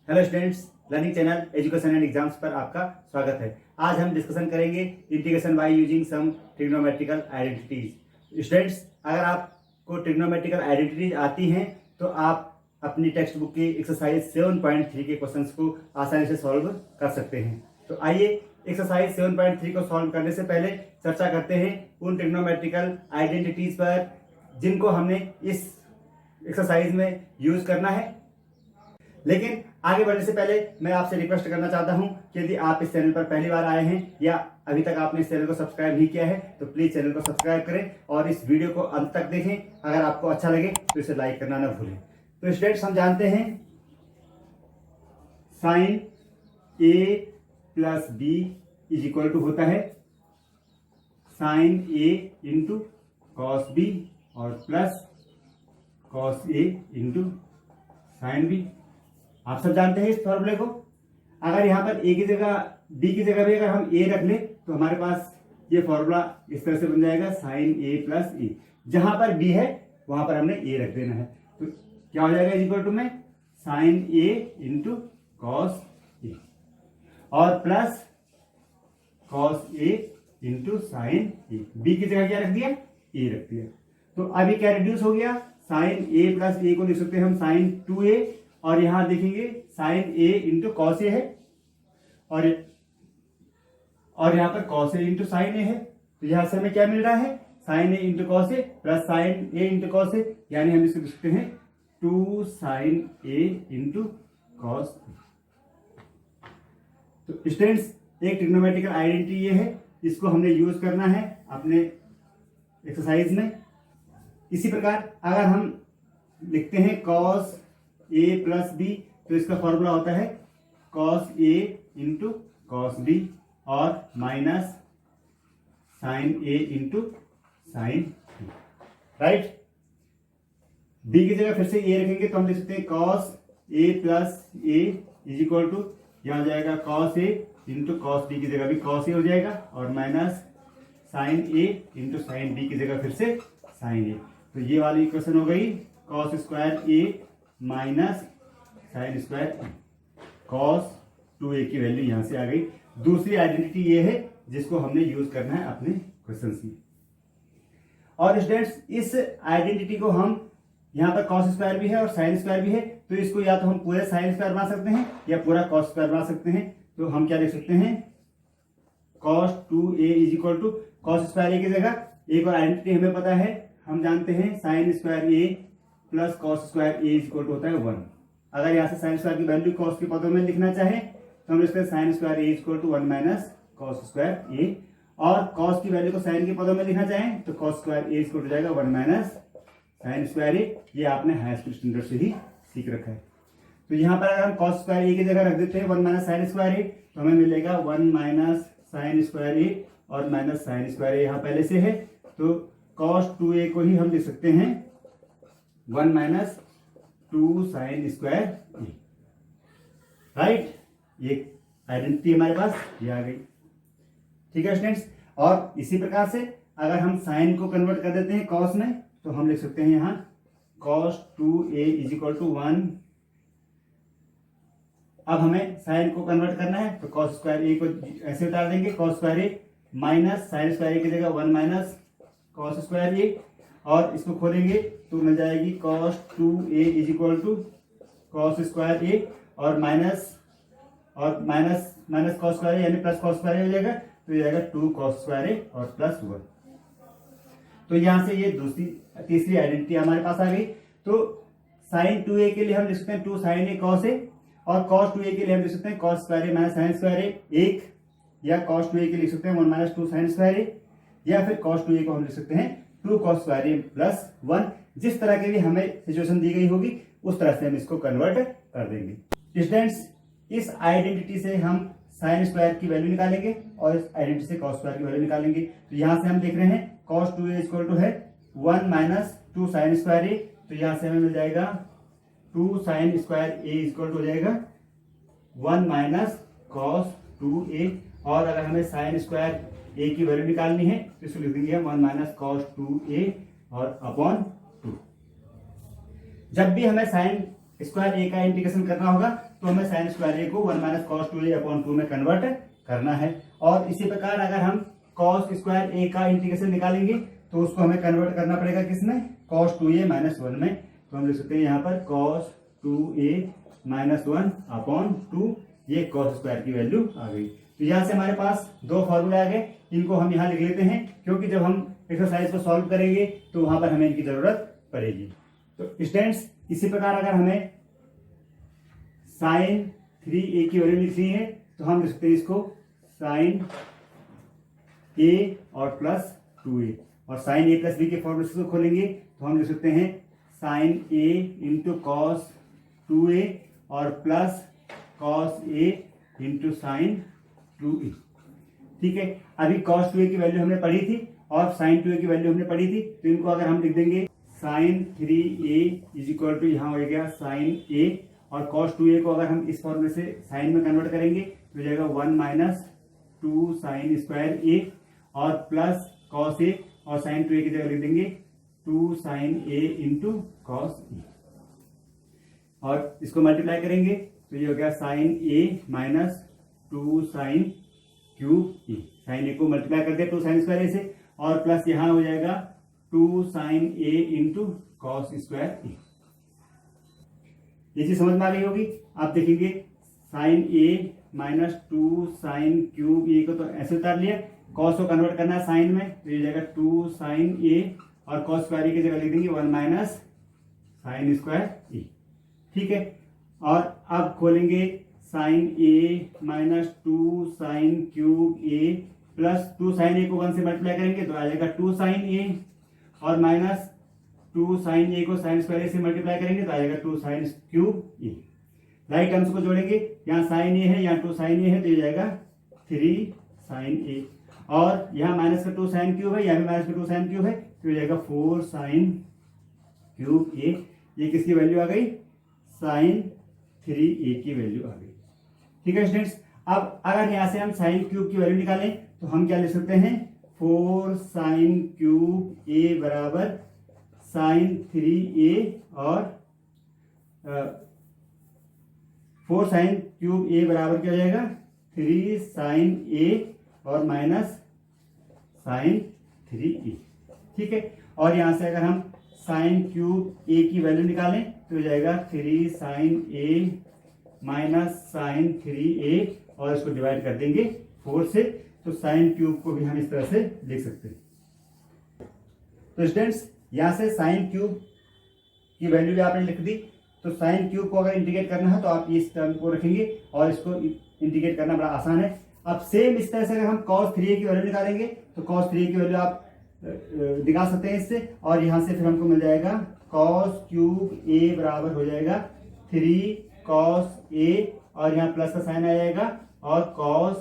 Hello students, learning channel education and exams पर आपका स्वागत है। आज हम डिस्कशन करेंगे integration by using some trigonometrical identities. Students, अगर आपको ट्रिग्नोमेट्रिकल आइडेंटिटीज आती हैं तो आप अपनी टेक्स्ट बुक की एक्सरसाइज 7.3 के क्वेश्चंस को आसानी से सॉल्व कर सकते हैं। तो आइए एक्सरसाइज 7.3 को सॉल्व करने से पहले चर्चा करते हैं उन ट्रिग्नोमेट्रिकल आइडेंटिटीज पर जिनको हमने इस एक्सरसाइज में यूज करना है। लेकिन आगे बढ़ने से पहले मैं आपसे रिक्वेस्ट करना चाहता हूं कि यदि आप इस चैनल पर पहली बार आए हैं या अभी तक आपने इस चैनल को सब्सक्राइब नहीं किया है तो प्लीज चैनल को सब्सक्राइब करें और इस वीडियो को अंत तक देखें। अगर आपको अच्छा लगे तो इसे लाइक करना ना भूलें। तो स्टूडेंट्स, हम जानते हैं sine A plus B is equal to होता है sine A into cos B और plus cos A into sine B. आप सब जानते हैं इस फॉर्मूले को। अगर यहां पर ए की जगह बी की जगह भी अगर हम ए रख लें तो हमारे पास ये फॉर्मूला इस तरह से बन जाएगा साइन ए प्लस ए। जहां पर बी है वहां पर हमने ए रख देना है तो क्या हो जाएगा इक्वल टू में sign A into cos A और plus cos A into sign A. B की जगह क्या रख दिया, ए रख दिया। तो अभी क्या रिड्यूस हो गया, साइन ए प्लस ए को लिख सकते हैं हम साइन 2a और यहां देखेंगे sign A into cos A है और यहां पर कॉस ए इंटू साइन ए है। तो यहां से हमें क्या मिल रहा है, sine A into cos A plus sign A into cos A, यानी हम इसको लिख सकते हैं 2 sign A into cos A. तो स्टूडेंट्स, एक ट्रिग्नोमेट्रिकल आइडेंटिटी ये है, इसको हमने यूज करना है अपने एक्सरसाइज में। इसी प्रकार अगर हम लिखते हैं कॉस ए प्लस बी तो इसका फॉर्मूला होता है cos A into cos B और minus sine A into sine B, right. B की जगह फिर से ए रखेंगे तो हम लिख सकते हैं cos A plus A is equal to यहां हो जाएगा cos A into cos B की जगह भी कॉस ए हो जाएगा और minus sine A into sine B की जगह फिर से साइन ए। तो ये वाली इक्वेशन हो गई कॉस स्क्वायर ए माइनस साइन स्क्वायर ए। कॉस 2a की वैल्यू यहां से आ गई। दूसरी आइडेंटिटी ये है जिसको हमने यूज करना है अपने क्वेश्चंस में। और स्टूडेंट्स, इस आइडेंटिटी को हम यहां पर कॉस स्क्वायर भी है और साइन स्क्वायर भी है तो इसको या तो हम पूरे साइन स्क्वायर बना सकते हैं या पूरा कॉस स्क्वायर बना सकते हैं। तो हम क्या लिख सकते हैं, cos 2a is equal to cos square A की जगह एक और आइडेंटिटी हमें पता है, हम जानते हैं sine square A plus cos square A equal to होता है 1। अगर यहां से साइन स्क्वायर की वैल्यू कॉस के पदों में लिखना चाहे तो हम लिखते हैं sine square A equal to 1 minus cos square A और कॉस की वैल्यू को साइन के पदों में लिखना चाहें तो cos square A equal to जाएगा 1 माइनस साइन स्क्वायर ए। ये आपने हाई स्कूल स्टैंडर्ड से ही सीख रखा है। तो यहाँ पर अगर हम कॉस स्क्वायर ए की जगह रख देते हैं 1 माइनस साइन स्क्वायर ए तो हमें मिलेगा 1 माइनस साइन स्क्वायर ए और माइनस साइन स्क्वायर ए यहाँ पहले से है तो कॉस 2a को ही हम लिख सकते हैं 1 माइनस 2 साइन स्क्वायर ए, राइट। ये आइडेंटिटी हमारे पास ये आ गई, ठीक है स्टूडेंट्स। और इसी प्रकार से अगर हम साइन को कन्वर्ट कर देते हैं कॉस में तो हम लिख सकते हैं यहाँ cos 2a is equal to 1। अब हमें साइन को कन्वर्ट करना है तो कॉस स्क्वायर ए को ऐसे उतार देंगे, cos square A minus sign square A की जगह 1 माइनस कॉस स्क्वायर ए और इसको खोलेंगे तो मिल जाएगी cos 2a is equal to cos square A और minus minus cos square A यानी प्लस कॉस स्क्वायर ए हो जाएगा तो ये जाएगा 2 कॉस स्क्वायर ए और प्लस 1। तो यहां से ये तीसरी आइडेंटिटी हमारे पास आ गई। तो साइन 2a के लिए हम लिख सकते हैं 2 साइन ए कॉस ए और कॉस 2a के लिए हम लिख सकते हैं कॉस स्क्वायर ए माइनस साइन स्क्वायर ए 1 या कॉस 2a के लिए लिख सकते हैं 1 माइनस 2 साइन स्क्वायर ए या फिर cos 2a को हम लिख सकते हैं 2 cos स्क्वायर ए प्लस 1। जिस तरह की भी हमें सिचुएशन दी गई होगी उस तरह से हम इसको कन्वर्ट कर देंगे। स्टूडेंट्स, इस आइडेंटिटी से हम साइन स्क्वायर की वैल्यू निकालेंगे और इस आइडेंटिटी से cos स्क्वायर की वैल्यू निकालेंगे। तो यहां से हम देख रहे हैं cos 2a इक्वल टू है 1 माइनस 2 साइन स्क्वायर ए तो यहां से हमें मिल जाएगा 2 sine square A equal to हो जाएगा 1 माइनस cos 2a और अगर हमें साइन स्क्वायर ए की वैल्यू निकालनी है तो इसको लिख देंगे हम 1 माइनस कॉस 2a और अपॉन 2। जब भी हमें साइन स्क्वायर ए का इंटीग्रेशन करना होगा तो हमें साइन स्क्वायर ए को 1 माइनस कॉस 2a अपॉन 2 में कन्वर्ट करना है। और इसी प्रकार अगर हम कॉस स्क्वायर ए का इंटीग्रेशन निकालेंगे तो उसको हमें कन्वर्ट करना पड़ेगा किसमें, कॉस 2a माइनस 1 में। तो हम लिख सकते हैं यहाँ पर कॉस 2a माइनस 1 अपॉन 2, ये कॉस स्क्वायर की वैल्यू आ गई। तो यहाँ से हमारे पास दो फॉर्मूले आ गए, इनको हम यहाँ लिख लेते हैं क्योंकि जब हम एक्सरसाइज को सॉल्व करेंगे तो वहां पर हमें इनकी जरूरत पड़ेगी। तो स्टूडेंट्स इसी प्रकार अगर हमें साइन 3a की वैल्यू लिखनी है तो हम लिख सकते हैं इसको साइन a और प्लस 2a, और साइन a प्लस b के फॉर्मूले को खोलेंगे तो हम लिख सकते हैं sign a into cos 2a और plus cos a into sine 2a। ठीक है, अभी कॉस 2a की वैल्यू हमने पढ़ी थी और साइन 2a की वैल्यू हमने पढ़ी थी, तो इनको अगर हम लिख देंगे sign 3a is equal to यहाँ हो गया साइन a, और कॉस 2a को अगर हम इस फॉर्मूले से साइन में कन्वर्ट करेंगे तो हो जाएगा 1 माइनस 2 साइन स्क्वायर a और प्लस कॉस a, और साइन 2a की जगह लिख देंगे 2 sine a into cos a, और इसको मल्टीप्लाई करेंगे तो ये हो गया sine a minus 2 sine cube A. Sine A को मल्टीप्लाई कर दिया 2 साइन स्क्वायर ए से, और प्लस यहाँ हो जाएगा 2 sign A into cos square ए। ये चीज समझ में आ गई होगी। आप देखेंगे साइन ए माइनस 2 साइन क्यूब ए को तो ऐसे उतार लिया, कॉस को कन्वर्ट करना है साइन में तो ये जाएगा 2 साइन ए, और कॉस स्क्वायर ए की जगह लिख देंगे 1 माइनस साइन स्क्वायर ए। ठीक है, और अब खोलेंगे sign A minus 2 sine cube A plus 2 sign A को 1 से मल्टीप्लाई करेंगे तो आ जाएगा 2 साइन ए, और माइनस 2 साइन ए को साइन स्क्वायर ए से मल्टीप्लाई करेंगे तो आ जाएगा 2 साइन क्यूब ए। राइट टर्म्स को जोड़ेंगे, यहाँ साइन ए है यहाँ 2 साइन ए है तो ये जाएगा 3 साइन ए, और यहाँ माइनस का 2 साइन क्यूब है, यहाँ भी माइनस का 2 साइन क्यूब है तो ये जाएगा 4 साइन क्यूब ए। ये किसकी वैल्यू आ गई, साइन 3a की वैल्यू आ गई। ठीक है स्टूडेंट्स, अब अगर यहाँ से हम साइन क्यूब की वैल्यू निकालें तो हम क्या लिख सकते हैं, 4 साइन क्यूब ए बराबर साइन 3a, और 4 साइन क्यूब ए बराबर क्या हो जाएगा 3 साइन ए और माइनस साइन 3a। ठीक है, और यहाँ से अगर हम साइन क्यूब ए की वैल्यू निकालें तो हो जाएगा 3 साइन ए माइनस साइन 3a, और इसको डिवाइड कर देंगे 4 से, तो साइन क्यूब को भी हम इस तरह से लिख सकते हैं। तो स्टूडेंट्स यहाँ से साइन क्यूब की वैल्यू भी आपने लिख दी, तो साइन क्यूब को अगर इंटीग्रेट करना है तो आप इस टर्म को रखेंगे और इसको इंटीग्रेट करना बड़ा आसान है। अब सेम इस तरह से अगर हम cos 3a की वैल्यू निकालेंगे तो cos 3a की वैल्यू आप निकाल सकते हैं इससे, और यहाँ से फिर हमको मिल जाएगा cos क्यूब a बराबर हो जाएगा 3 cos a, और यहाँ प्लस का साइन आ जाएगा और cos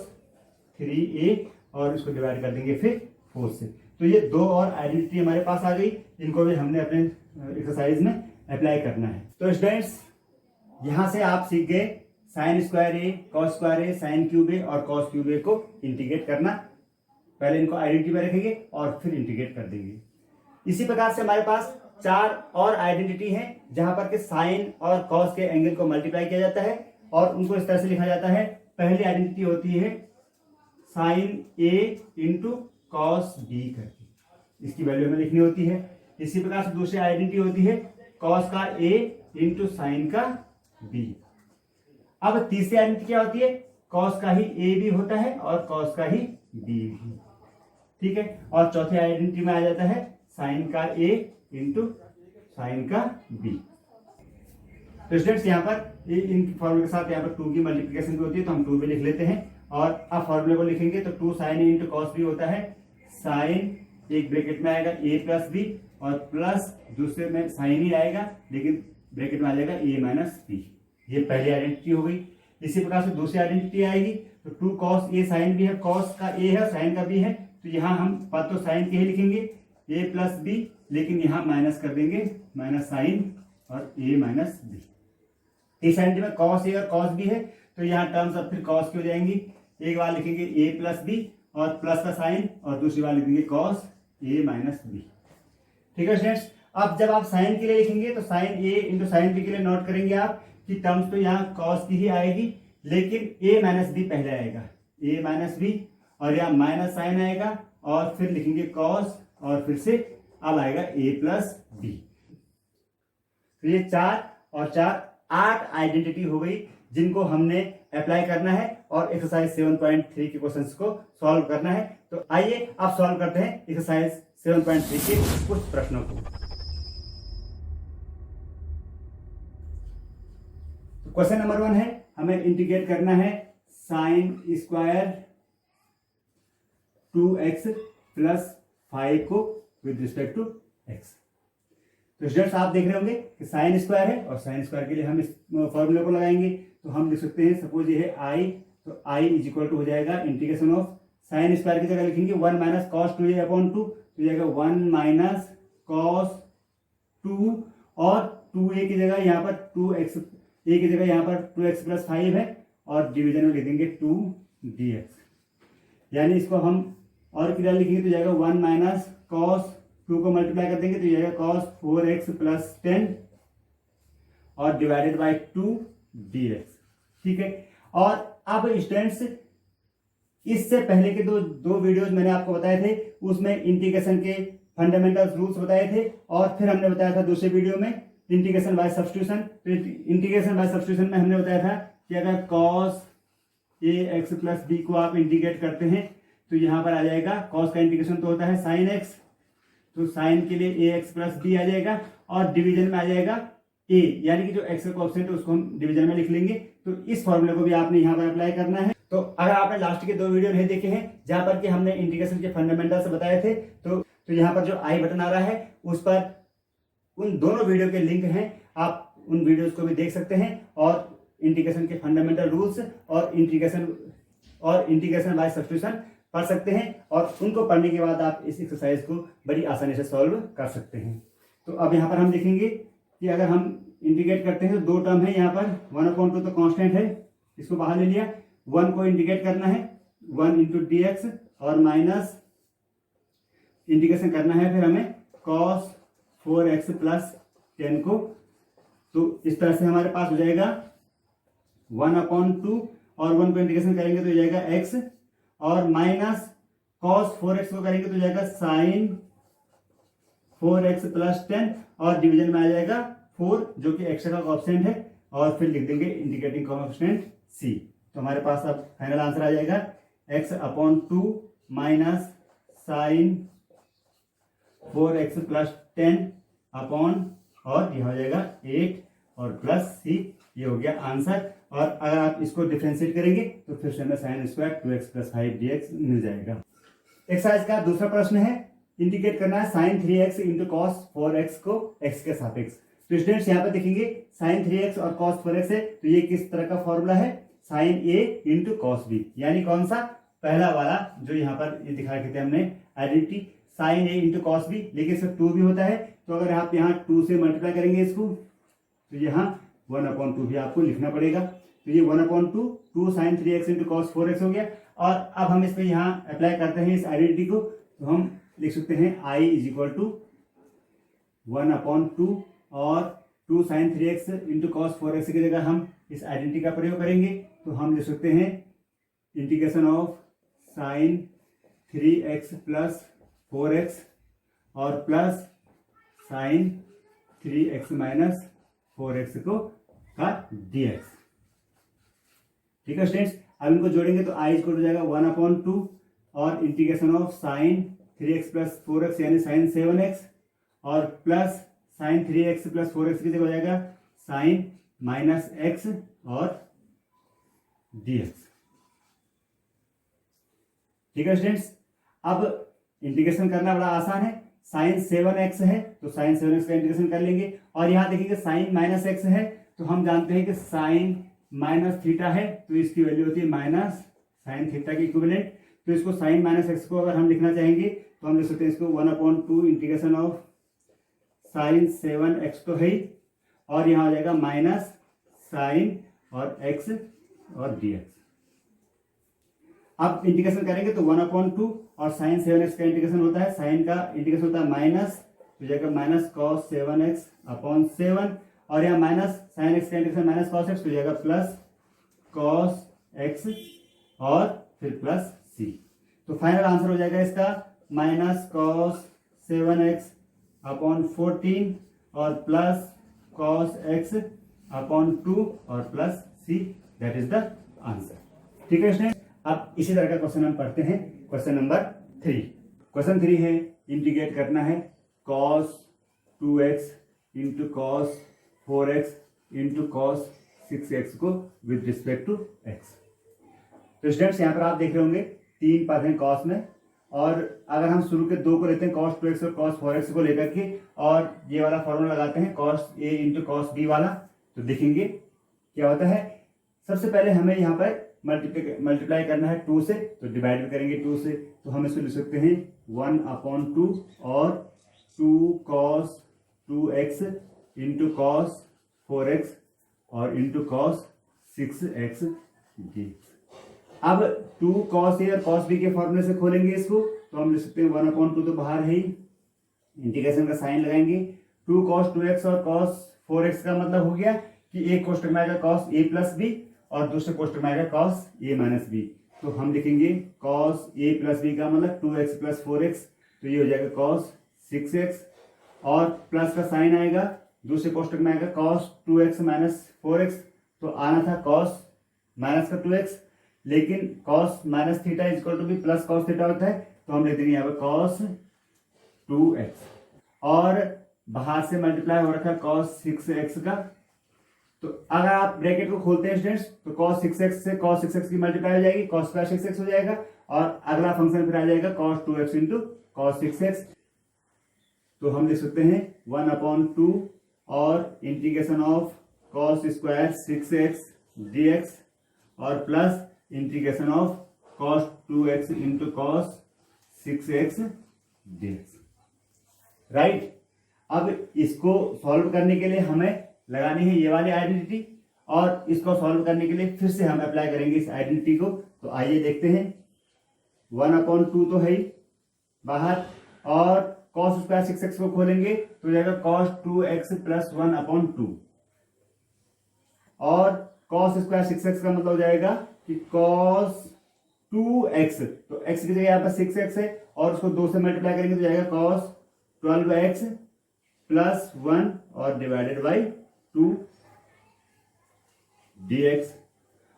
3a, और इसको डिवाइड कर देंगे फिर 4 से। तो ये दो और आइडेंटिटी हमारे पास आ गई, इनको भी हमने अपने एक्सरसाइज में अप्लाई करना है। तो स्टूडेंट्स यहाँ से आप सीख गए साइन स्क्वायर ए, कॉस स्क्वायर ए, साइन क्यूब ए और कॉस क्यूब ए को इंटीग्रेट करना। पहले इनको आइडेंटिटी में रखेंगे और फिर इंटीग्रेट कर देंगे। इसी प्रकार से हमारे पास 4 और आइडेंटिटी हैं जहां पर के साइन और कॉस के एंगल को मल्टीप्लाई किया जाता है, और उनको इस तरह से लिखा जाता है। पहली आइडेंटिटी होती है sine A into cos B करके, इसकी वैल्यू हमें लिखनी होती है। इसी प्रकार से दूसरी आइडेंटिटी होती है कॉस का ए इंटू साइन का बी। अब तीसरी आइडेंटिटी क्या होती है, कॉस का ही ए भी होता है और कॉस का ही बी भी। ठीक है, और चौथी आइडेंटिटी में आ जाता है साइन का ए इंटू साइन का बी। तो स्टूडेंट्स यहाँ पर इन फॉर्मूले के साथ यहाँ पर 2 की मल्टीप्लिकेशन भी होती है तो हम 2 भी लिख लेते हैं, और अब फॉर्मूले को लिखेंगे तो 2 sign A into cos B होता है साइन, एक ब्रैकेट में आएगा ए प्लस बी, और प्लस दूसरे में साइन ही आएगा लेकिन ब्रैकेट में आ जाएगा ए माइनस बी। ये पहली आइडेंटिटी हो गई। इसी प्रकार से दूसरी आइडेंटिटी आएगी तो 2 कॉस ए साइन बी है, कॉस का ए है साइन का बी है, तो यहाँ हम बात तो साइन के ही लिखेंगे ए प्लस बी, लेकिन यहाँ माइनस कर देंगे माइनस साइन और ए माइनस बी। इस आइडेंटिटी में कॉस ए और कॉस बी है तो यहाँ टर्म्स अब फिर कॉस की हो जाएंगी। एक बार लिखेंगे ए प्लस बी और प्लस का साइन, और दूसरी बार लिखेंगे कॉस ए माइनस बी। ठीक है स्टूडेंट्स, अब जब आप साइन के लिए लिखेंगे तो sign A into sine B के लिए नोट करेंगे आप की टर्म्स तो यहाँ कॉस की ही आएगी, लेकिन a माइनस बी पहले आएगा, a माइनस बी, और यहाँ माइनस साइन आएगा और फिर लिखेंगे कॉस, और फिर से अब आएगा a प्लस बी। तो ये 4 और 4 8 आइडेंटिटी हो गई जिनको हमने अप्लाई करना है और एक्सरसाइज 7.3 के क्वेश्चंस को सॉल्व करना है। तो आइए अब सॉल्व करते हैं एक्सरसाइज 7.3 के कुछ प्रश्नों को। तो क्वेश्चन नंबर 1 है, हमें इंटीग्रेट करना है साइन स्क्वायर 2x प्लस 5 को विद रिस्पेक्ट टू x। तो स्टूडेंट्स आप देख रहे होंगे कि साइन स्क्वायर है और साइन स्क्वायर के लिए हम इस फॉर्मूले को लगाएंगे। तो हम लिख सकते हैं, सपोज ये है i, तो i इज इक्वल टू हो जाएगा इंटीग्रेशन ऑफ साइन स्क्वायर की जगह लिखेंगे 1 माइनस कॉस 2a अपॉन 2, तो जाएगा 1 माइनस कॉस 2, और 2a की जगह यहाँ पर 2x, a की जगह यहाँ पर 2x प्लस 5 है, और डिवीजन में लिख देंगे 2dx। यानी इसको हम और क्लियर लिखेंगे तो जाएगा 1 माइनस कॉस 2 को मल्टीप्लाई कर देंगे तो जाएगा कॉस 4x प्लस 10 और डिवाइडेड बाय 2dx। ठीक है, और अब स्टूडेंट्स इससे पहले के दो वीडियोज मैंने आपको बताए थे, उसमें इंटीग्रेशन के फंडामेंटल रूल्स बताए थे, और फिर हमने बताया था दूसरे वीडियो में इंटीग्रेशन बाय सब्स्टिट्यूशन। तो इंटीग्रेशन बाय सब्स्टिट्यूशन में हमने बताया था कि अगर कॉस ax प्लस b को आप इंटीग्रेट करते हैं तो यहाँ पर आ जाएगा, कॉस का इंटीग्रेशन तो होता है साइन x, तो साइन के लिए ax प्लस b आ जाएगा, और डिवीजन में आ जाएगा a, यानी कि जो x का कोएफिशिएंट है उसको हम डिवीजन में लिख लेंगे। तो इस फॉर्मूले को भी आपने यहाँ पर अप्लाई करना है। तो अगर आपने लास्ट के 2 वीडियो नहीं देखे हैं जहां पर कि हमने इंटीग्रेशन के फंडामेंटल्स बताए थे, तो यहाँ पर जो आई बटन आ रहा है उस पर उन दोनों वीडियो के लिंक हैं, आप उन वीडियोस को भी देख सकते हैं, और इंटीग्रेशन के फंडामेंटल रूल्स और इंटीग्रेशन बाय सब्स्टिट्यूशन पढ़ सकते हैं, और उनको पढ़ने के बाद आप इस एक्सरसाइज को बड़ी आसानी से सॉल्व कर सकते हैं। तो अब यहाँ पर हम देखेंगे कि अगर हम इंटीग्रेट करते हैं तो 2 टर्म है यहाँ पर, 1/2 तो कांस्टेंट है, इसको बाहर ले लिया, 1 को इंटीग्रेट करना है 1 इंटू dx, और माइनस इंटीग्रेशन करना है फिर हमें cos 4x प्लस 10 को। तो इस तरह से हमारे पास हो जाएगा 1/2, और 1 को इंटीग्रेशन करेंगे तो जाएगा x, और माइनस cos 4x को करेंगे तो जाएगा sin 4x प्लस 10, और डिवीजन में आ जाएगा 4 जो कि x का कोएफिशिएंट है, और फिर लिख देंगे इंटीग्रेटिंग कोएफिशिएंट c। तो हमारे पास अब फाइनल आंसर आ जाएगा x/2 minus sign 4x plus 10 upon, और यह हो जाएगा 8 और प्लस c, ये हो गया आंसर। और अगर आप इसको डिफरेंशिएट करेंगे तो फिर से हमें sine square 2x plus 5dx मिल जाएगा। एक्सरसाइज का दूसरा प्रश्न है, इंटीग्रेट करना है sign 3x into cos 4x को x के सापेक्ष। तो स्टूडेंट्स यहाँ पर देखेंगे साइन 3x और कॉस 4x है, तो ये किस तरह का फॉर्मूला है, sine a into cos b, यानी कौन सा, पहला वाला जो यहाँ पर ये दिखा रखे थे हमने identity, sine a into cos b, लेकिन इसमें 2 भी होता है, तो अगर आप यहाँ 2 से मल्टीप्लाई करेंगे इसको तो यहाँ 1/2 भी आपको लिखना पड़ेगा। तो ये 1/2 2 sign 3x into cos 4x हो गया। और अब हम इस पर यहाँ अप्लाई करते हैं इस आइडेंटिटी को, तो हम लिख सकते हैं i इज इक्वल टू 1/2 और 2 sign 3x into cos 4x की जगह हम इस आइडेंटिटी का प्रयोग करेंगे, तो हम लिख सकते हैं integration of sine 3x plus 4x और plus sign 3x minus 4x को का dx। ठीक है स्टूडेंट्स, अब इनको जोड़ेंगे तो i इक्वल हो जाएगा 1/2 और integration of sine 3x plus 4x यानी साइन 7x, और plus sign 3x plus 4x की जगह हो जाएगा साइन माइनस x और dx। ठीक है स्टूडेंट्स, अब इंटीग्रेशन करना बड़ा आसान है, साइन 7x है तो साइन 7x का इंटीग्रेशन कर लेंगे, और यहाँ देखिए साइन माइनस x है, तो हम जानते हैं कि साइन माइनस थीटा है तो इसकी वैल्यू होती है माइनस साइन थीटा की इक्विवेलेंट। तो इसको साइन माइनस एक्स को अगर हम लिखना चाहेंगे तो हम लिख सकते हैं इसको 1/2 इंटीग्रेशन ऑफ साइन 7x तो है ही, और यहाँ हो जाएगा माइनस साइन और x और dx। अब इंटीग्रेशन करेंगे तो 1/2 और साइन 7x का इंटीग्रेशन होता है, साइन का इंटीग्रेशन होता है माइनस, तो जाएगा माइनस कॉस 7x अपॉन 7, और यहाँ माइनस साइन एक्स का इंटीग्रेशन माइनस कॉस एक्स, तो जाएगा प्लस कॉस एक्स और फिर प्लस सी। तो फाइनल आंसर हो जाएगा इसका माइनस कॉस 7x अपॉन 14 और प्लस कॉस एक्स अपॉन 2 और plus C, that is the answer. ठीक है स्टूडेंट, अब इसी तरह का क्वेश्चन हम पढ़ते हैं, क्वेश्चन नंबर 3। क्वेश्चन 3 है इंटीग्रेट करना है cos 2x into cos 4x into cos 6x को विद रिस्पेक्ट टू x। तो स्टूडेंट्स यहाँ पर आप देख रहे होंगे 3 पद हैं कॉस में, और अगर हम शुरू के 2 को लेते हैं कॉस 2x और कॉस 4x को लेकर के, और ये वाला फॉर्मूला लगाते हैं cos a into cos b वाला, तो देखेंगे क्या होता है। सबसे पहले हमें यहाँ पर मल्टीप्लाई करना है 2 से, तो डिवाइड भी करेंगे 2 से, तो हम इसको लिख सकते हैं 1/2 और 2 cos 2x into cos 4x और इंटू कॉस 6x d। अब 2 cos a और cos b के फॉर्मूले से खोलेंगे इसको, तो हम लिख सकते हैं 1/2 तो बाहर है ही, इंटीग्रेशन का साइन लगाएंगे। 2 cos 2x और cos 4x का मतलब हो गया कि एक कोष्टक में आएगा cos a प्लस b और दूसरे कोष्टक में आएगा cos a माइनस b। तो हम लिखेंगे cos a प्लस b का मतलब 2x प्लस 4x, तो ये हो जाएगा cos 6x, और प्लस का साइन आएगा, दूसरे कोष्टक में आएगा cos 2x माइनस 4x, तो आना था cos माइनस का 2x, लेकिन cos minus theta is equal to भी प्लस cos थीटा होता है, तो हम लिख देंगे यहाँ पर cos 2x, और बाहर से मल्टीप्लाई हो रखा है cos 6x का। तो अगर आप ब्रैकेट को खोलते हैं स्टूडेंट्स, तो cos 6x से cos 6x की मल्टीप्लाई हो जाएगी, cos स्क्वायर 6x हो जाएगा, और अगला फंक्शन फिर आ जाएगा cos 2x into cos 6x। तो हम लिख सकते हैं 1/2 और integration of cos square 6x dx और plus integration of cos 2x into cos 6x dx। Right, अब इसको सॉल्व करने के लिए हमें लगानी है ये वाली आइडेंटिटी, और इसको सॉल्व करने के लिए फिर से हम अप्लाई करेंगे इस आइडेंटिटी को। तो आइए देखते हैं, 1/2 तो है ही बाहर, और cos स्क्वायर 6x को खोलेंगे तो जाएगा cos 2x प्लस 1/2, और cos स्क्वायर 6x का मतलब हो जाएगा कि cos 2x, तो x की जगह यहाँ पर 6x है, और उसको 2 से मल्टीप्लाई करेंगे तो जाएगा cos 12x प्लस 1 और डिवाइडेड बाई 2 dx,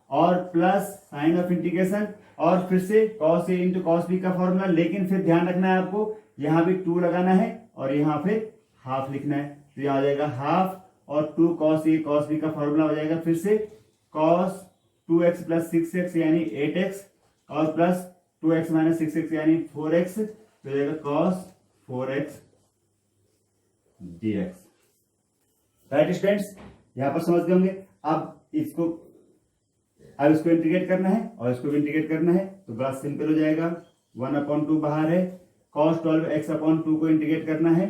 और प्लस साइन ऑफ इंटीग्रेशन, और फिर से cos a into cos b का फॉर्मूला, लेकिन फिर ध्यान रखना है आपको यहाँ भी 2 लगाना है और यहाँ फिर हाफ लिखना है, तो यहाँ आ जाएगा हाफ, और 2 cos a cos b का फॉर्मूला हो जाएगा फिर से cos 2x प्लस 6x यानी 8x, और प्लस 2x माइनस 6x यानी 4x, तो जाएगा cos 4x dx। Right students, यहां पर समझ गए होंगे। अब इसको इंटीग्रेट करना है और इसको भी इंटीग्रेट करना है, तो बड़ा सिंपल हो जाएगा। 1/2 बाहर है, cos 12x/2 को इंटीग्रेट करना है,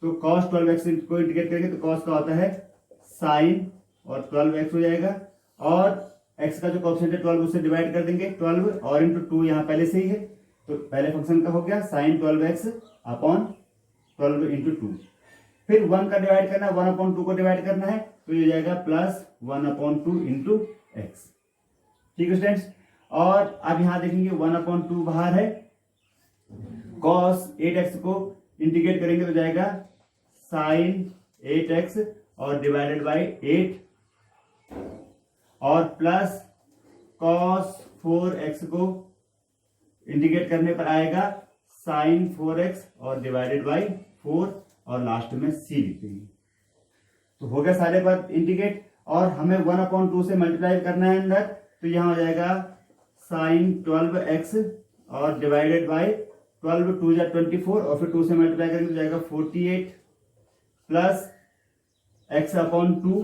तो cos 12x को इंटीग्रेट करेंगे तो cos का होता है साइन, और 12x हो जाएगा, और x का जो कोएफिशिएंट है 12 उससे डिवाइड कर देंगे 12, और इंटू 2 यहाँ पहले से ही है, तो पहले फंक्शन का हो गया साइन 12x/12 इंटू 2। फिर 1 का डिवाइड करना है, 1/2 को डिवाइड करना है, तो ये जाएगा प्लस 1/2 इंटू एक्स। ठीक है स्टूडेंट्स, और अब यहां देखेंगे 1/2 बाहर है, cos 8x को इंटीग्रेट करेंगे तो जाएगा साइन 8x और डिवाइडेड बाई 8, और प्लस cos 4x को इंटीग्रेट करने पर आएगा साइन 4x और डिवाइडेड बाई 4, और लास्ट में c लिख देंगे। तो हो गया सारे पर इंटीग्रेट, और हमें 1/2 से मल्टीप्लाई करना है अंदर, तो यहां हो जाएगा साइन 12x और डिवाइडेड बाई 12 2 जा 24, और फिर 2 से मल्टीप्लाई करेंगे तो जाएगा 48 प्लस x/2,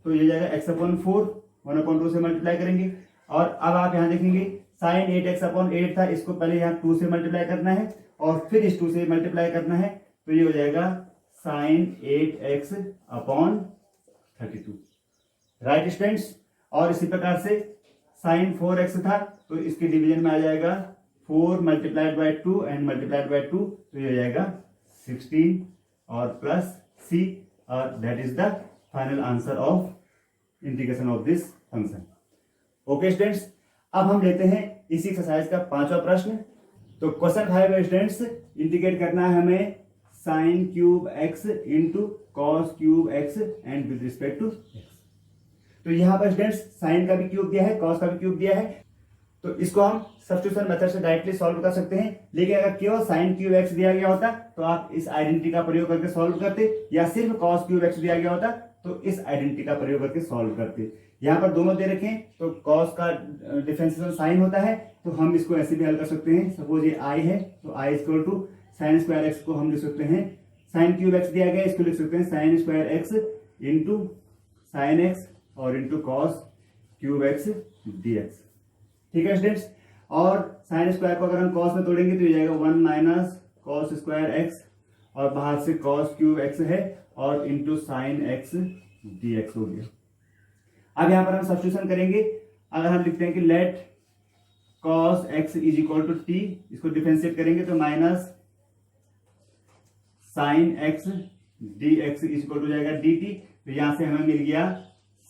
तो ये जाएगा x/4, 1/2 से मल्टीप्लाई करेंगे। और अब आप यहां देखेंगे साइन 8x/8 था, इसको पहले यहाँ 2 से मल्टीप्लाई करना है और फिर इस 2 से मल्टीप्लाई करना है, तो ये हो जाएगा साइन 8x/32। राइट स्टूडेंट्स, और इसी प्रकार से साइन 4x था, तो इसके डिवीजन में आ जाएगा 4 multiplied by 2 and multiplied by 2, तो ये हो जाएगा 16 और प्लस c, और that is the final answer of integration of this function. Okay students, अब हम लेते हैं इसी एक्सरसाइज का 5वां प्रश्न। तो क्वेश्चन 5 है स्टूडेंट्स, इंटीग्रेट करना है हमें sine cube X into cos cube X and with respect to X. तो यहाँ पर स्टूडेंट्स साइन का भी क्यूब दिया है, कॉस का भी क्यूब दिया है, तो इसको हम सब्स्टिट्यूशन मेथड से डायरेक्टली सॉल्व कर सकते हैं। लेकिन अगर केवल साइन क्यूब एक्स दिया गया होता तो आप इस आइडेंटिटी का प्रयोग करके सॉल्व करते, या सिर्फ कॉस क्यूब एक्स दिया गया होता तो इस आइडेंटिटी का प्रयोग करके सॉल्व करते। यहाँ पर दोनों दे रखे हैं, तो कॉस का डिफरेंशिएशन साइन होता है, तो हम इसको ऐसे भी हल कर सकते हैं। सपोज ये आई है, तो I equal to sine square X को हम लिख सकते हैं, साइन क्यूब एक्स दिया गया इसको लिख सकते हैं sine square X into sine X और into cos cube X dx. ठीक है स्टूडेंट्स, और साइन स्क्वायर को अगर हम कॉस में तोड़ेंगे तो ये जाएगा 1 माइनस कॉस स्क्वायर एक्स, और बाहर से कॉस क्यूब एक्स है और इंटू साइन एक्स डीएक्स हो गया। अब यहां पर हम सब्स्टिट्यूशन करेंगे। अगर हम लिखते हैं कि let cos X is equal to T, इसको डिफरेंशिएट करेंगे तो minus sine X D X is equal to जाएगा डी टी। तो यहां से हमें मिल गया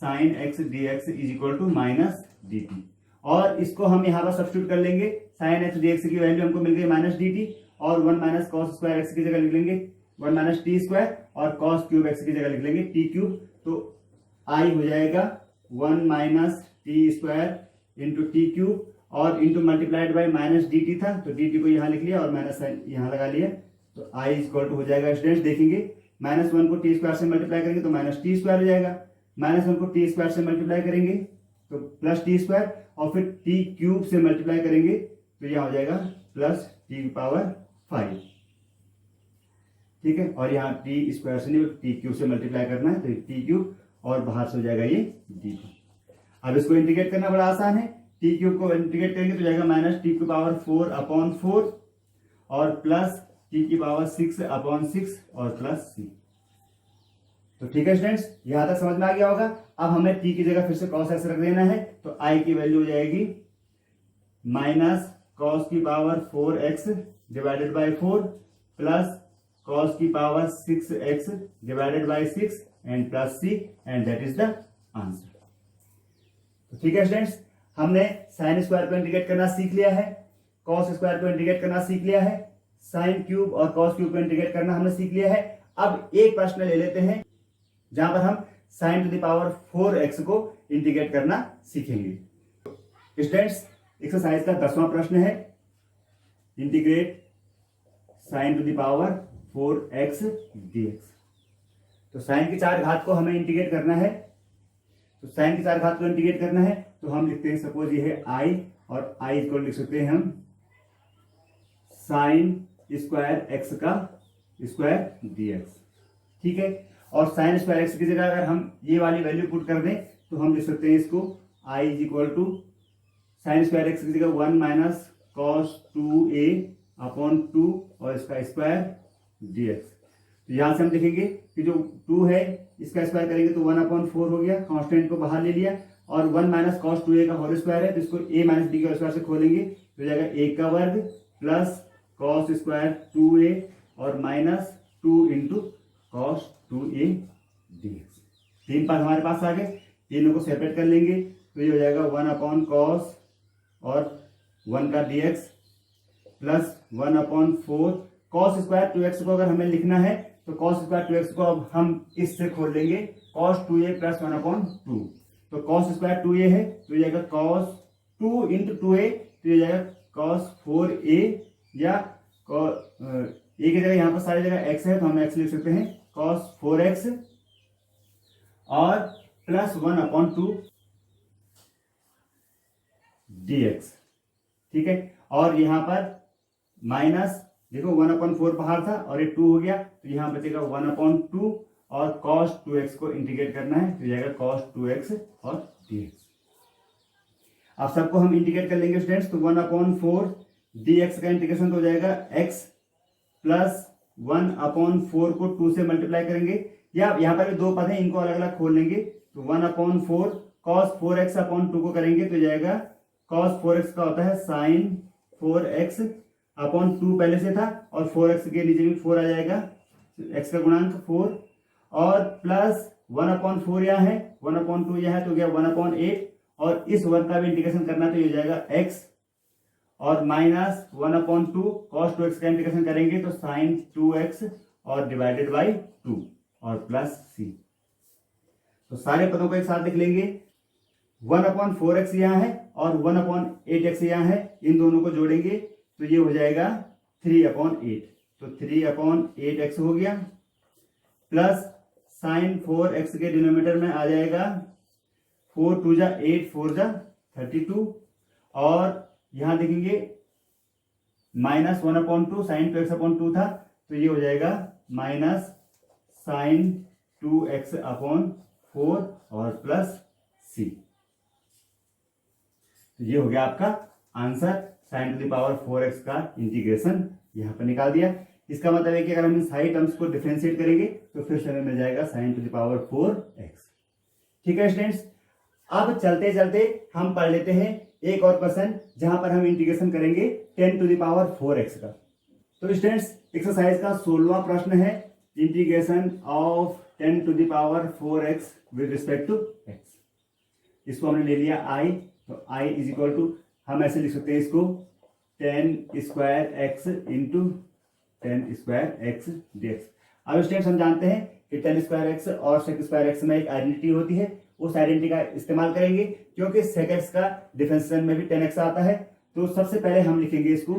sine X D X is equal to minus D T, और इसको हम यहां पर सब्स्टिट्यूट कर लेंगे। साइन एक्स डी एक्स की वैल्यू हमको मिल गई माइनस डी टी, और 1 माइनस कॉस स्क्वायर एक्स की जगह लिख लेंगे 1 माइनस टी स्क्वायर, और कॉस क्यूब एक्स की जगह लिख लेंगे टी क्यूब। तो आई हो जाएगा 1 minus T square into T cube, और into multiplied by minus D T था, तो डी टी को यहाँ लिख लिया और माइनस साइन यहाँ लगा लिया। तो आई इक्वल टू हो जाएगा स्टूडेंट्स, देखेंगे -1 को टी स्क्वायर से मल्टीप्लाई करेंगे तो माइनस टी स्क्वायर हो जाएगा, -1 को टी स्क्वायर से मल्टीप्लाई करेंगे तो प्लस टी स्क्वायर, और फिर टी क्यूब से मल्टीप्लाई करेंगे तो यह हो जाएगा प्लस टी की पावर 5। ठीक है, और यहाँ टी स्क्वायर से नहीं टी क्यूब से मल्टीप्लाई करना है, तो टी क्यूब और बाहर से हो जाएगा ये डी टी। अब इसको इंटीग्रेट करना बड़ा आसान है, टी क्यूब को इंटीग्रेट करेंगे तो जाएगा माइनस टी की पावर 4/4 और प्लस टी की पावर 6/6 और प्लस सी। तो ठीक है स्टूडेंट्स, यहां तक समझ में आ गया होगा। अब हमें टी की जगह फिर से कॉस एक्स रख देना है, तो आई की वैल्यू हो जाएगी माइनस कॉस की power 4x divided by 4 plus cos की power 6x divided by 6 and plus C, and that is the answer. तो ठीक है स्टूडेंट्स, हमने साइन स्क्वायर को इंटीग्रेट करना सीख लिया है, कॉस स्क्वायर को इंटीग्रेट करना सीख लिया है, साइन क्यूब और कॉस क्यूब को इंटीग्रेट करना हमने सीख लिया है। अब एक प्रश्न ले लेते हैं जहां पर हम sign to the power 4x को इंटीग्रेट करना सीखेंगे। स्टूडेंट्स, एक्सरसाइज का 10वां प्रश्न है, integrate sign to the power 4x dx। तो साइन की 4 घात को हमें इंटीग्रेट करना है, तो साइन की 4 घात को इंटीग्रेट करना है तो हम लिखते हैं सपोज ये है i, और i को लिख सकते हैं हम साइन स्क्वायर एक्स का स्क्वायर dx। ठीक है, और साइन स्क्वायर एक्स की जगह अगर हम ये वाली वैल्यू पुट कर दें तो हम लिख सकते हैं इसको i is equal to sine square X की जगह 1 माइनस कॉस 2a/2 और इसका स्क्वायर dx। तो यहां से हम देखेंगे कि जो 2 है इसका स्क्वायर करेंगे तो 1/4 हो गया, कांस्टेंट को बाहर ले लिया, और 1 माइनस कॉस 2a का होल स्क्वायर है तो इसको a माइनस b के स्क्वायर से खोलेंगे तो हो जाएगा a का वर्ग प्लस कॉस स्क्वायर 2a और minus 2 into cos 2a dx। 3 part हमारे पास आ गए, तीनों को सेपरेट कर लेंगे तो ये हो जाएगा 1/cos और 1 का dx plus 1/4 cos square 2x को अगर हमें लिखना है तो कॉस स्क्वायर 2x को अब हम इससे खोल लेंगे कॉस 2a प्लस 1/2। तो कॉस स्क्वायर 2a है तो ये जाएगा कॉस 2 इंटू 2a, तो ये जाएगा कॉस 4a, या a की जगह यहाँ पर सारी जगह x है तो हम x लिख सकते हैं कॉस 4x और प्लस 1/2 dx। ठीक है, और यहां पर माइनस देखो 1/4 बाहर था और ये 2 हो गया तो यहां बचेगा 1/2 और cos 2x को इंटीग्रेट करना है तो जाएगा cos 2x और dx। अब सबको हम इंटीग्रेट कर लेंगे स्टूडेंट्स, तो 1/4 dx का इंटीग्रेशन तो हो जाएगा x प्लस 1/4 को 2 से मल्टीप्लाई करेंगे, या यहाँ पर भी 2 पद हैं इनको अलग अलग खोल लेंगे तो 1/4 cos 4x/2 को करेंगे तो जाएगा cos 4x का होता है साइन 4x/2 पहले से था और 4x के नीचे भी 4 आ जाएगा, x का गुणांक 4, और प्लस 1/4 यहाँ है, 1/2 यहाँ है, तो गया 1/8, और इस 1 का भी इंटीग्रेशन करना तो ये हो जाएगा x, और माइनस 1/2 cos 2x का इंटीग्रेशन करेंगे तो sin 2x और डिवाइडेड बाई 2 और प्लस c। तो सारे पदों को एक साथ लिख लेंगे। 1/4x यहाँ है और 1/8x यहाँ है, इन दोनों को जोड़ेंगे तो ये हो जाएगा 3/8, तो 3/8x हो गया, प्लस sin 4x के डिनोमिनेटर में आ जाएगा 4 2 जा 8 4 जा 32, और यहां देखेंगे माइनस 1/2 sin 2x/2 था, तो ये हो जाएगा माइनस sin 2x/4 और प्लस c। तो ये हो गया आपका answer, sin to the power 4x का इंटीग्रेशन यहां पर निकाल दिया। इसका मतलब है कि अगर हम इन सारी टर्म्स को डिफरेंशिएट करेंगे तो फिर से हमें मिल जाएगा sin to the power 4x। ठीक है स्टूडेंट्स, अब चलते चलते हम पढ़ लेते हैं एक और क्वेश्चन जहां पर हम इंटीग्रेशन करेंगे 10 टू द पावर 4x का। तो स्टूडेंट्स एक्सरसाइज का 16वां प्रश्न है, integration of 10 to the power 4x with respect to x। इसको हमने ले लिया i, तो i इज इक्वल टू, हम ऐसे लिख सकते हैं इसको 10 square x into 10 square x dx। अब स्टूडेंट्स हम जानते हैं कि 10 स्क्वायर x और sec स्क्वायर x में एक आइडेंटिटी होती है, उस आइडेंटिटी का इस्तेमाल करेंगे क्योंकि sec x का डिफरेंशिएशन में भी 10x आता है। तो सबसे पहले हम लिखेंगे इसको,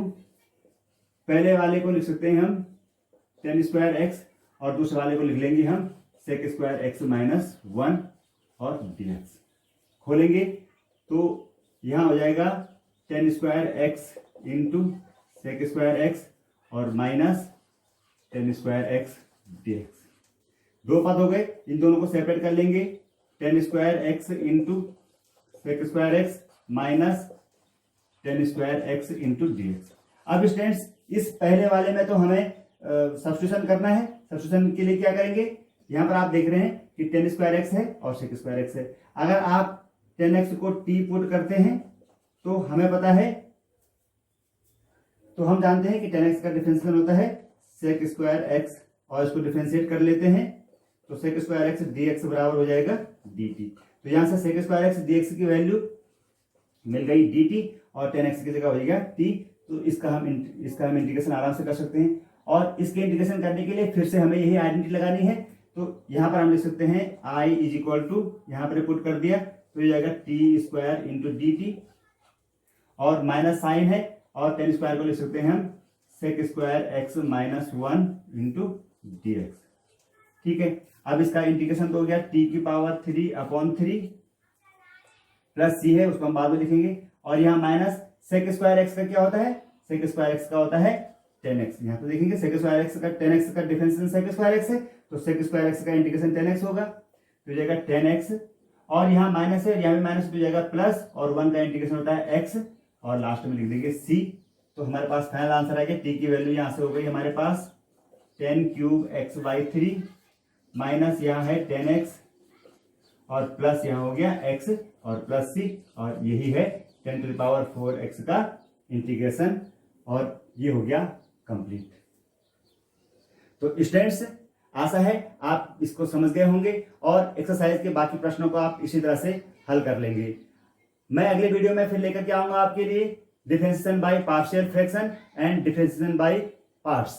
पहले वाले को लिख सकते हैं हम 10 स्क्वायर x और दूसरे वाले को लिख लेंगे हम sec स्क्वायर x माइनस 1 और dx। खोलेंगे तो यहां हो जाएगा 10 square x into sec square x और माइनस 10 स्क्वायर x dx। दो पद हो गए, इन दोनों को सेपरेट कर लेंगे, 10 square x into sec square x minus 10 square x into dx। अब स्टूडेंट्स इस पहले वाले में तो हमें सब्स्टिट्यूशन करना है। सब्स्टिट्यूशन के लिए क्या करेंगे, यहां पर आप देख रहे हैं कि 10 स्क्वायर x है और sec स्क्वायर x है। अगर आप 10x को t पुट करते हैं तो हमें पता है, तो हम जानते हैं कि 10x का डिफरेंशियल होता है sec स्क्वायर x, और इसको डिफरेंशिएट कर लेते हैं तो sec स्क्वायर x dx बराबर हो जाएगा dt। तो यहां से sec स्क्वायर x dx की वैल्यू मिल गई dt और 10x की जगह हो जाएगा t। तो इसका हम इंटीग्रेशन आराम से कर सकते हैं, और इसके इंटीग्रेशन करने के लिए फिर से हमें यही आइडेंटिटी लगानी है। तो यहां पर हम लिख सकते हैं i इज इक्वल टू, यहां पर पुट कर दिया तो ये जाएगा t स्क्वायर इंटू dt, और माइनस साइन है और 10 स्क्वायर को लिख सकते हैं हम sec square x minus 1 into dx। ठीक है, अब इसका इंटीग्रेशन तो हो गया t की पावर 3/3 प्लस c है, उसको हम बाद में लिखेंगे, और यहाँ माइनस sec स्क्वायर x का क्या होता है, sec स्क्वायर x का होता है 10x। यहाँ तो देखेंगे sec स्क्वायर x का 10x का डिफरेंशियल sec स्क्वायर x है, तो sec स्क्वायर x का इंटीग्रेशन 10x होगा, तो जाएगा 10x, और यहाँ माइनस है, यहाँ भी माइनस हो जाएगा प्लस, और 1 का इंटीग्रेशन होता है x, और लास्ट में लिख देंगे c। तो हमारे पास फाइनल आंसर आ गया, t की वैल्यू यहाँ से हो गई हमारे पास 10³ x/3 माइनस यहाँ है 10x और प्लस यहाँ हो गया x और प्लस c, और यही है 10 टू द पावर 4x का इंटीग्रेशन, और ये हो गया कंप्लीट। तो स्टूडेंट्स आशा है आप इसको समझ गए होंगे और एक्सरसाइज के बाकी प्रश्नों को आप इसी तरह से हल कर लेंगे। मैं अगले वीडियो में फिर लेकर के आऊंगा आपके लिए differentiation by partial fraction and differentiation by parts.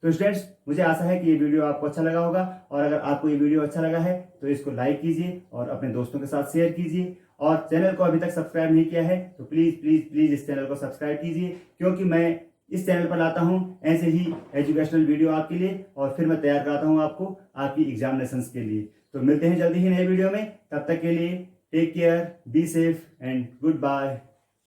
तो स्टूडेंट्स मुझे आशा है कि ये वीडियो आपको अच्छा लगा होगा, और अगर आपको ये वीडियो अच्छा लगा है तो इसको लाइक कीजिए और अपने दोस्तों के साथ शेयर कीजिए, और चैनल को अभी तक सब्सक्राइब नहीं किया है तो प्लीज प्लीज प्लीज इस चैनल को सब्सक्राइब कीजिए, क्योंकि मैं इस चैनल पर लाता हूं ऐसे ही एजुकेशनल वीडियो आपके लिए, और फिर मैं तैयार कराता हूं आपको आपकी एग्जामिनेशंस के लिए। तो मिलते हैं जल्दी ही नए वीडियो में, तब तक के लिए take care, be safe and good bye.